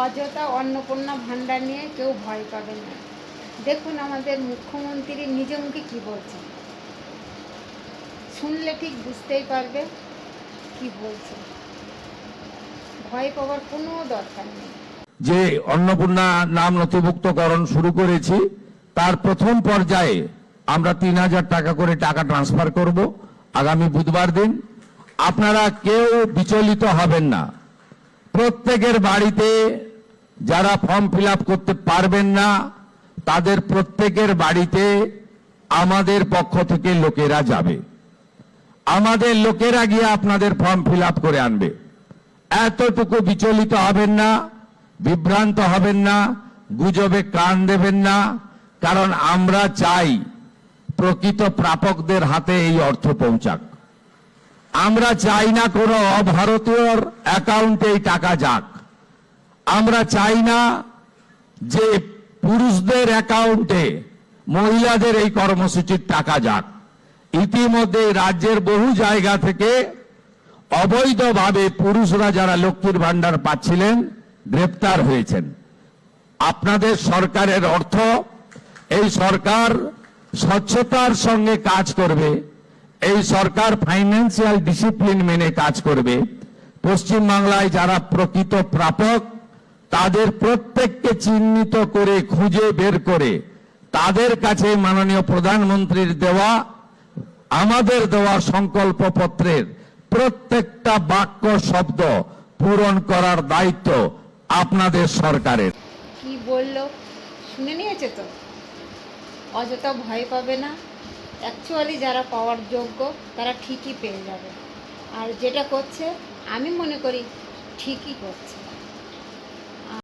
অযথা অন্নপূর্ণা ভাণ্ডার নিয়ে কেউ ভয় পাবেন না। দেখুন আমাদের মুখ্যমন্ত্রী নিজে মুখে কী বলছেন, শুনলে ঠিক বুঝতেই পারবে কি বলছে। ভয় পাওয়ার কোনো দরকার নেই। যে অন্নপূর্ণা নাম নথিভুক্তকরণ শুরু করেছি, তার প্রথম পর্যায়ে আমরা ৩,০০০ টাকা করে টাকা ট্রান্সফার করব আগামী বুধবার দিন। আপনারা কেউ বিচলিত হবেন না। প্রত্যেকের বাড়িতে যারা ফর্ম ফিল আপ করতে পারবেন না, তাদের প্রত্যেকের বাড়িতে আমাদের পক্ষ থেকে লোকেরা যাবে। আমাদের লোকেরা গিয়ে আপনাদের ফর্ম ফিল আপ করে আনবে। এতটুকু বিচলিত হবেন না, বিভ্রান্ত হবেন না, গুজবে কান দেবেন না। কারণ আমরা চাই প্রকৃত প্রাপকদের হাতে এই অর্থ পৌঁছাক। আমরা চাই না কোনো অভারতীয়র অ্যাকাউন্টে এই টাকা যাক। আমরা চাই না যে পুরুষদের অ্যাকাউন্টে মহিলাদের এই কর্মসূচির টাকা যাক। ইতিমধ্যে রাজ্যের বহু জায়গা থেকে অবৈধভাবে পুরুষরা যারা লক্ষ্মীর ভাণ্ডার পাচ্ছিলেন গ্রেপ্তার হয়েছেন। আপনাদের সরকারের অর্থ, এই সরকার স্বচ্ছতার সঙ্গে কাজ করবে, এই সরকার ফাইন্যান্সিয়াল ডিসিপ্লিন মেনে কাজ করবে। পশ্চিমবাংলায় যারা প্রকৃত প্রাপক তাদের প্রত্যেককে চিহ্নিত করে খুঁজে বের করে তাদের কাছে মাননীয় প্রধানমন্ত্রীর দেওয়া, আমাদের দেওয়া সংকল্পপত্রের প্রত্যেকটা বাক্য শব্দ পূরণ করার দায়িত্ব আপনাদের সরকারের। কি বললো শুনে নিয়েছে তো? অযথা ভয় পাবে না। অ্যাকচুয়ালি যারা পাওয়ার যোগ্য তারা ঠিকই পেয়ে যাবে। আর যেটা করছে আমি মনে করি ঠিকই করছে।